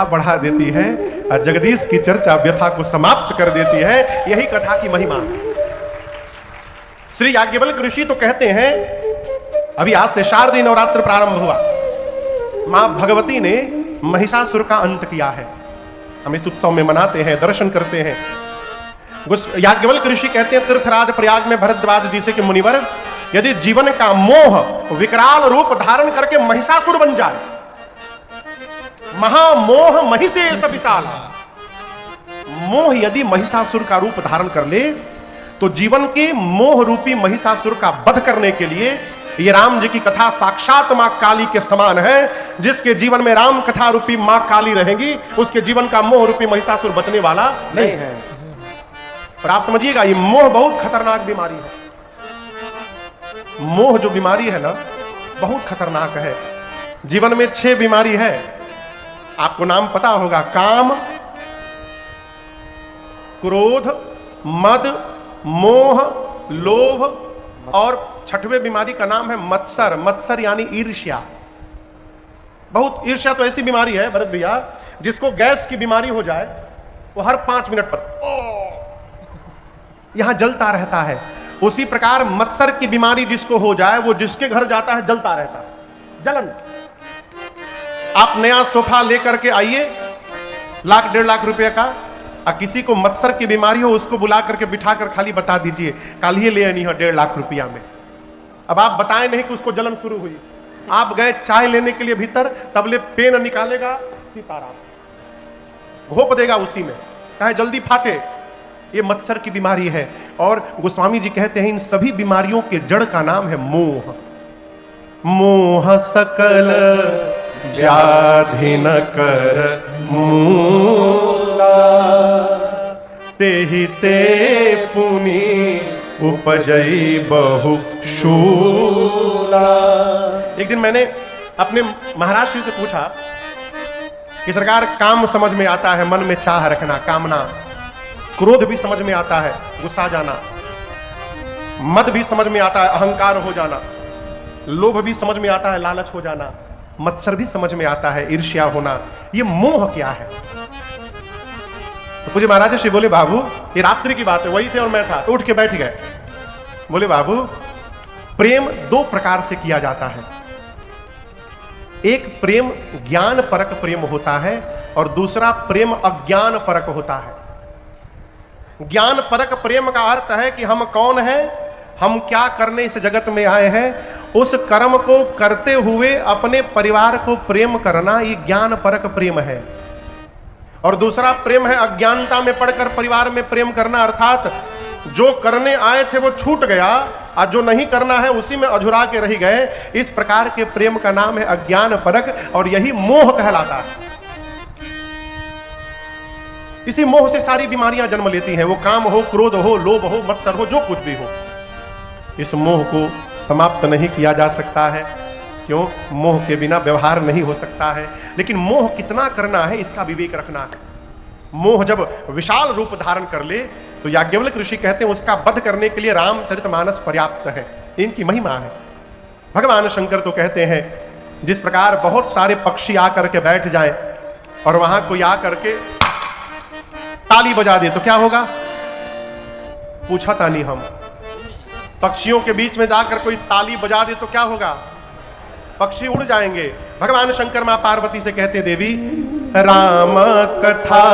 बढ़ा देती है और जगदीश की चर्चा व्यथा को समाप्त कर देती है। यही कथा की महिमा है। श्री याज्ञवल्क्य ऋषि तो कहते हैं, अभी आज से शारदीय नवरात्र प्रारंभ हुआ, मां भगवती ने महिषासुर का अंत किया है। हम इस उत्सव में मनाते हैं, दर्शन करते हैं। याज्ञवल्क्य ऋषि कहते हैं, तीर्थराज प्रयाग में भरद्वाज जी से कि मुनिवर, यदि जीवन का मोह विकराल रूप धारण करके महिषासुर बन जाए, महामोह महिषेश विशाल, मोह यदि महिषासुर का रूप धारण कर ले तो जीवन के मोह रूपी महिषासुर का वध करने के लिए ये राम जी की कथा साक्षात मां काली के समान है। जिसके जीवन में राम कथा रूपी मां काली रहेंगी, उसके जीवन का मोह रूपी महिषासुर बचने वाला नहीं है। और आप समझिएगा, ये मोह बहुत खतरनाक बीमारी है। मोह जो बीमारी है ना, बहुत खतरनाक है। जीवन में 6 बीमारी है, आपको नाम पता होगा, काम, क्रोध, मद, मोह, लोभ, और 6वें बीमारी का नाम है मत्सर। मत्सर यानी ईर्ष्या। बहुत ईर्ष्या तो ऐसी बीमारी है भरत भैया, जिसको गैस की बीमारी हो जाए वो हर 5 मिनट पर यहां जलता रहता है। उसी प्रकार मत्सर की बीमारी जिसको हो जाए, वो जिसके घर जाता है जलता रहता है, जलन। आप नया सोफा लेकर के आइए, लाख 1.5 लाख रुपए का, और किसी को मत्सर की बीमारी हो, उसको बुला करके बिठा कर खाली बता दीजिए कल ये ले आनी हो 1.5 लाख रुपया में। अब आप बताएं नहीं कि उसको जलन शुरू हुई। आप गए चाय लेने के लिए भीतर, तबले पेन निकालेगा, सीताराम घोप देगा उसी में, चाहे जल्दी फाटे। ये मत्सर की बीमारी है। और गोस्वामी जी कहते हैं, इन सभी बीमारियों के जड़ का नाम है मोह। मोह सकल व्याधि न कर मूला, तेहि ते पुनि उपजई बहु शूला। एक दिन मैंने अपने महाराज जी से पूछा कि सरकार, काम समझ में आता है, मन में चाह रखना, कामना। क्रोध भी समझ में आता है, गुस्सा जाना। मद भी समझ में आता है, अहंकार हो जाना। लोभ भी समझ में आता है, लालच हो जाना। मत्सर भी समझ में आता है, ईर्ष्या होना। ये मोह क्या है? तो मुझे महाराज श्री बोले, बाबू ये रात्रि की बात है, वही थे और मैं था, तो उठ के बैठ गए। बोले, बाबू प्रेम 2 प्रकार से किया जाता है। एक प्रेम ज्ञान परक प्रेम होता है, और दूसरा प्रेम अज्ञान परक होता है। ज्ञान परक प्रेम का अर्थ है कि हम कौन हैं, हम क्या करने इस जगत में आए हैं, उस कर्म को करते हुए अपने परिवार को प्रेम करना, ये ज्ञान परक प्रेम है। और दूसरा प्रेम है अज्ञानता में पड़कर परिवार में प्रेम करना, अर्थात जो करने आए थे वो छूट गया, और जो नहीं करना है उसी में अझुरा के रह गए। इस प्रकार के प्रेम का नाम है अज्ञान परक, और यही मोह कहलाता है। इसी मोह से सारी बीमारियां जन्म लेती हैं, वो काम हो, क्रोध हो, लोभ हो, मत्सर हो, जो कुछ भी हो। इस मोह को समाप्त नहीं किया जा सकता है। क्यों? मोह के बिना व्यवहार नहीं हो सकता है। लेकिन मोह कितना करना है, इसका विवेक रखना है। मोह जब विशाल रूप धारण कर ले, तो याज्ञवल्क्य ऋषि कहते हैं, उसका वध करने के लिए रामचरितमानस पर्याप्त है। इनकी महिमा है। भगवान शंकर तो कहते हैं, जिस प्रकार बहुत सारे पक्षी आकर के बैठ जाएं और वहां कोई आकर के ताली बजा दे तो क्या होगा? पूछा था नहीं हम। पक्षियों के बीच में जाकर कोई ताली बजा दे तो क्या होगा? पक्षी उड़ जाएंगे। भगवान शंकर मां पार्वती से कहते, देवी राम कथा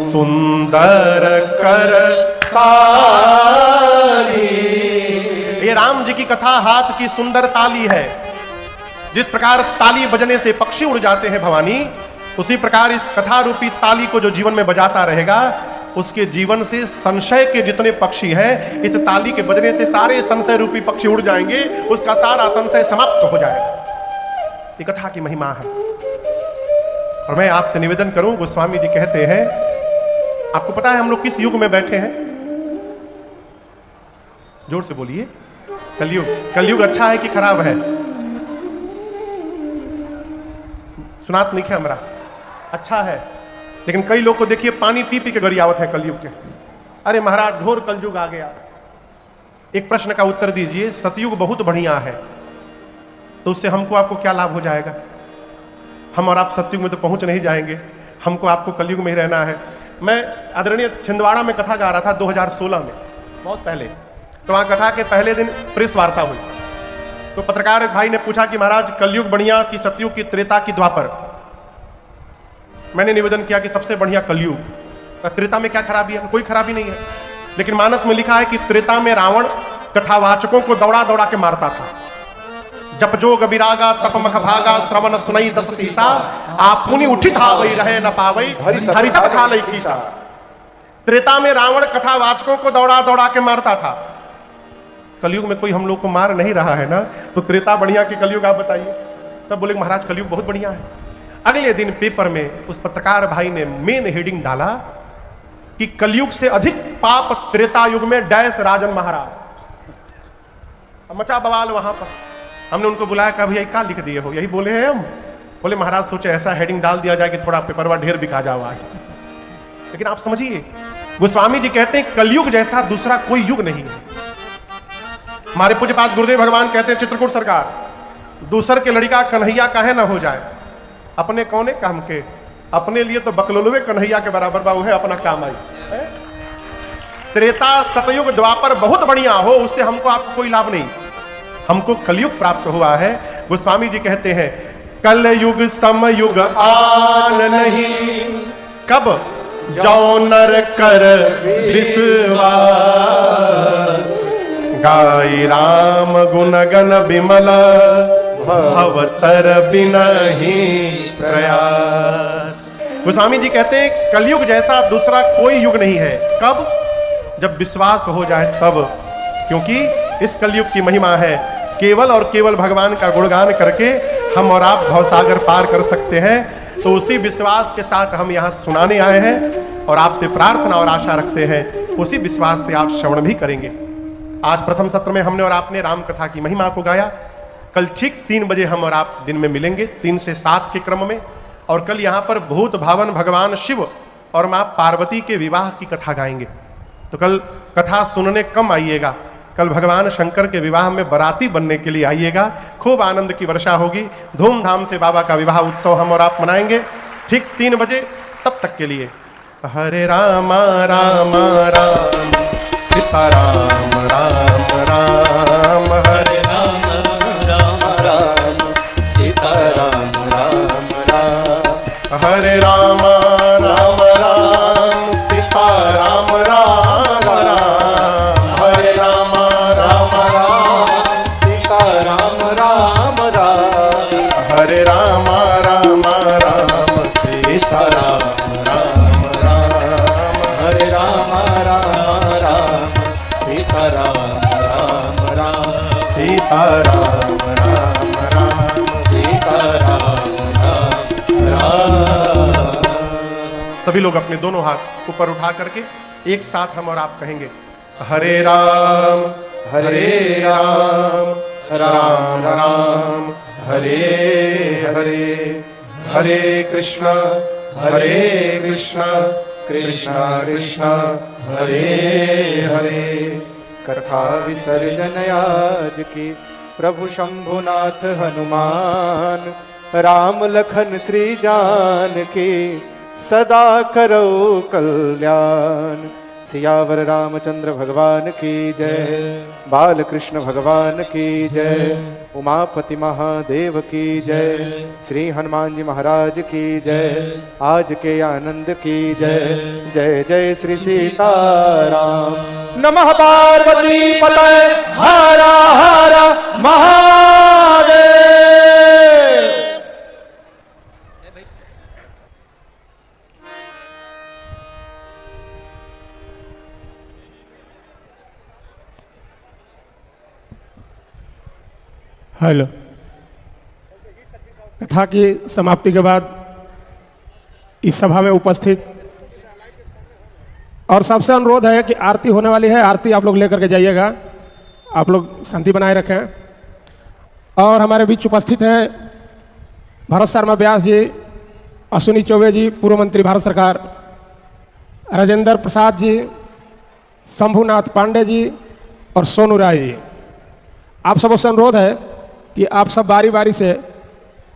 सुंदर कर ताली। ये राम जी की कथा हाथ की सुंदर ताली है। जिस प्रकार ताली बजने से पक्षी उड़ जाते हैं भवानी, उसी प्रकार इस कथा रूपी ताली को जो जीवन में बजाता रहेगा, उसके जीवन से संशय के जितने पक्षी हैं, इस ताली के बजने से सारे संशय रूपी पक्षी उड़ जाएंगे, उसका सारा संशय समाप्त हो जाएगा। ये कथा की महिमा है। और मैं आपसे निवेदन करूं, गोस्वामी जी कहते हैं, आपको पता है हम लोग किस युग में बैठे हैं? जोर से बोलिए। कलयुग। कलयुग अच्छा है कि खराब है? सुनात नहीं है हमरा? अच्छा है। लेकिन कई लोग को देखिए, पानी पी पी के गरियावत है कलयुग के। अरे महाराज, घोर कलयुग आ गया। एक प्रश्न का उत्तर दीजिए, सतयुग बहुत बढ़िया है, तो उससे हमको आपको क्या लाभ हो जाएगा? हम और आप सतयुग में तो पहुंच नहीं जाएंगे, हमको आपको कलयुग में ही रहना है। मैं आदरणीय छिंदवाड़ा में कथा गा रहा था 2016 में, बहुत पहले। तो वहाँ कथा के पहले दिन प्रेस वार्ता हुई, तो पत्रकार भाई ने पूछा कि महाराज कलयुग बढ़िया कि सतयुग की, त्रेता की, द्वापर? मैंने निवेदन किया कि सबसे बढ़िया कलयुग। त्रेता में क्या खराबी है? कोई खराबी नहीं है, लेकिन मानस में लिखा है कि त्रेता में रावण कथावाचकों को दौड़ा दौड़ा के मारता था। जप जोग विरागा तप मख भागा श्रवण सुनई दस सीसा, आप पुनि उठित हावई रहे न पावई हरि सब खा लई कीसा। त्रेता में रावण कथावाचकों को दौड़ा दौड़ा के मारता था। कलयुग में कोई हम लोग को मार नहीं रहा है ना, तो त्रेता बढ़िया कि कलयुग? आप बताइए। सब बोले महाराज कलयुग बहुत बढ़िया है। अगले दिन पेपर में उस पत्रकार भाई ने मेन हेडिंग डाला कि कलयुग से अधिक पाप त्रेता युग में डैश राजन महाराज। मचा बवाल वहां पर। हमने उनको बुलाया, कहा भैया क्या लिख दिए हो? यही बोले हैं हम। बोले महाराज सोचे ऐसा हेडिंग डाल दिया जाए कि थोड़ा पेपरवा ढेर बिका जाओ आज। लेकिन आप समझिए, गोस्वामी जी कहते हैं कलयुग जैसा दूसरा कोई युग नहीं है। हमारे पूज्यपाद गुरुदेव भगवान कहते हैं चित्रकूट सरकार, दूसर के लड़का कन्हैया काहे ना हो जाए, अपने कौने काम के, अपने लिए तो बकलोलवे कन्हैया के बराबर बाबू है, अपना काम आई। त्रेता सतयुग द्वापर बहुत बढ़िया हो, उससे हमको आपको कोई लाभ नहीं, हमको कलयुग प्राप्त हुआ है। गोस्वामी जी कहते हैं कलयुग समयुग आन नहीं, कब जो नर कर विश्वास, गाई राम गुण गण विमल भवतर बिनहि प्रयास। गोस्वामी जी कहते हैं कलयुग जैसा दूसरा कोई युग नहीं है। कब? जब विश्वास हो जाए तब, क्योंकि इस कलयुग की महिमा है केवल और केवल भगवान का गुणगान करके हम और आप भवसागर पार कर सकते हैं। तो उसी विश्वास के साथ हम यहाँ सुनाने आए हैं और आपसे प्रार्थना और आशा रखते हैं उसी विश्वास से आप श्रवण भी करेंगे। आज प्रथम सत्र में हमने और आपने राम कथा की महिमा को गाया। कल ठीक 3 बजे हम और आप दिन में मिलेंगे 3 से 7 के क्रम में, और कल यहाँ पर भूत भावन भगवान शिव और माँ पार्वती के विवाह की कथा गाएंगे। तो कल कथा सुनने कम आइएगा, कल भगवान शंकर के विवाह में बाराती बनने के लिए आइएगा। खूब आनंद की वर्षा होगी, धूमधाम से बाबा का विवाह उत्सव हम और आप मनाएंगे ठीक 3 बजे। तब तक के लिए हरे राम राम राम सीता राम राम राम, हरे राम राम राम सीता राम राम राम, हरे राम राम राम सीता राम राम राम, हरे राम राम राम सीता राम राम राम, हरे राम राम राम सीता राम राम राम, हरे राम राम राम सीता राम राम राम, सीता राम राम राम सीता राम राम राम। सभी लोग अपने दोनों हाथ ऊपर उठा करके एक साथ हम और आप कहेंगे हरे राम राम राम हरे हरे, हरे कृष्णा कृष्णा कृष्णा हरे हरे। कथा विसर्जन आज की प्रभु शंभुनाथ हनुमान, राम लखन श्री जान की सदा करो कल्याण। सियावर रामचंद्र भगवान की जय, बाल कृष्ण भगवान की जय, उमापति महादेव की जय, श्री हनुमान जी महाराज की जय, आज के आनंद की जय। जय जय श्री सीताराम। नमः पार्वती पतये हरा हरा महादेव। हेलो। कथा की समाप्ति के बाद इस सभा में उपस्थित और सबसे अनुरोध है कि आरती होने वाली है, आरती आप लोग लेकर के जाइएगा, आप लोग शांति बनाए रखें। और हमारे बीच उपस्थित हैं भरत शर्मा व्यास जी, अश्विनी चौबे जी पूर्व मंत्री भारत सरकार, राजेंद्र प्रसाद जी, शंभुनाथ पांडे जी और सोनू राय जी। आप सबों से अनुरोध है कि आप सब बारी बारी से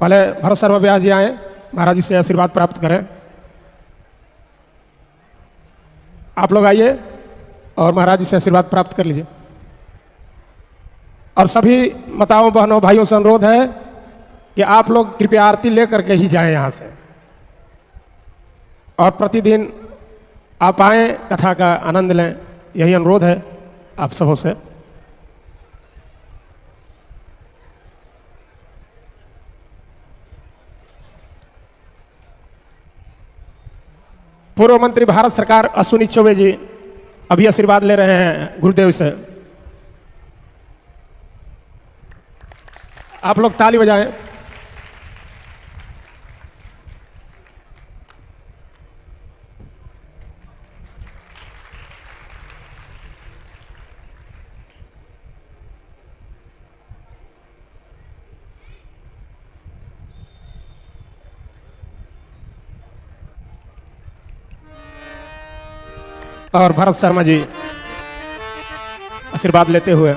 पहले भरत शर्मा व्यास जी आए, महाराज जी से आशीर्वाद प्राप्त करें। आप लोग आइए और महाराज जी से आशीर्वाद प्राप्त कर लीजिए। और सभी माताओं बहनों भाइयों से अनुरोध है कि आप लोग कृपया आरती लेकर के ही जाएं यहाँ से, और प्रतिदिन आप आएँ, कथा का आनंद लें, यही अनुरोध है आप सबों से। पूर्व मंत्री भारत सरकार अश्विनी चौबे जी अभी आशीर्वाद ले रहे हैं गुरुदेव से। आप लोग ताली बजाएं। और भरत शर्मा जी आशीर्वाद लेते हुए।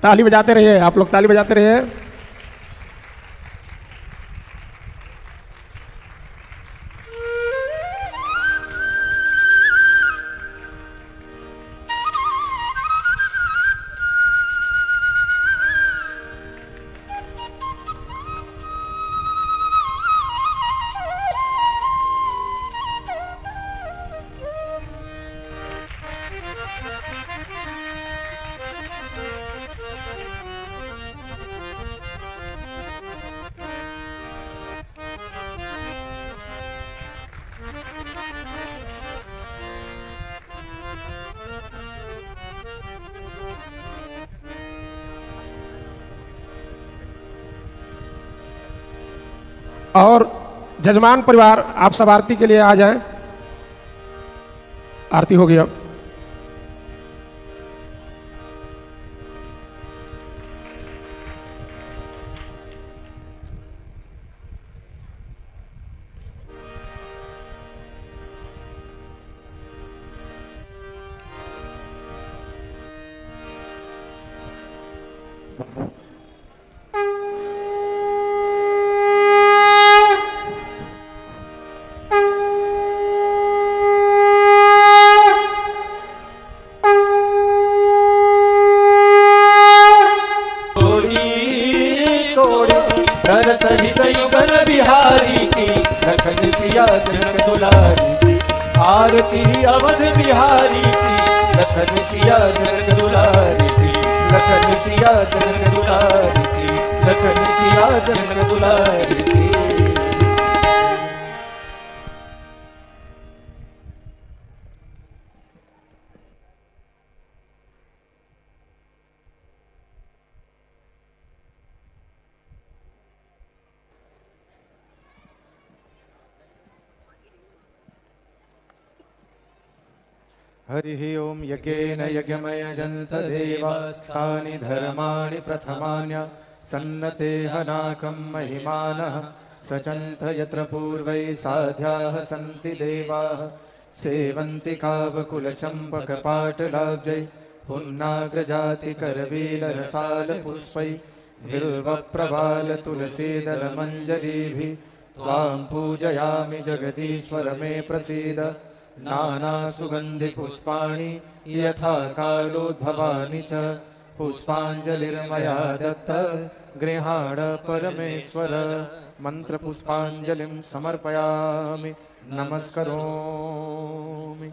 ताली बजाते रहिए, आप लोग ताली बजाते रहिए। और जजमान परिवार आप सब आरती के लिए आ जाएं। आरती होगी अब। आरती अवध बिहारी की, लखन सिया जनक दुलारी की, लखन सिया जनक दुलारी की, लखन सिया जनक दुलारी की। हरिः ओं यज्ञेन यज्ञमयजन्त देवास्तानि धर्माणि प्रथमान्य सन्नते हनाकं महिमानः सचन्त यत्र पूर्वैः साध्याः सन्ति देवाः सेवन्ति कावकुलचम्पकपाटलाब्जै पुन्नाग्रजातिकरवीलरसालपुष्पै बिल्वप्रवालतुलसीदलमञ्जरीभिः त्वां पूजयामि जगदीश्वर मे प्रसीद। नानासुगन्धिपुष्पाणि यथा कालोद्भवानि च पुष्पाञ्जलिर्मया दत्त गृहाण परमेश्वर। मन्त्रपुष्पाञ्जलिं समर्पयामि नमस्करोमि।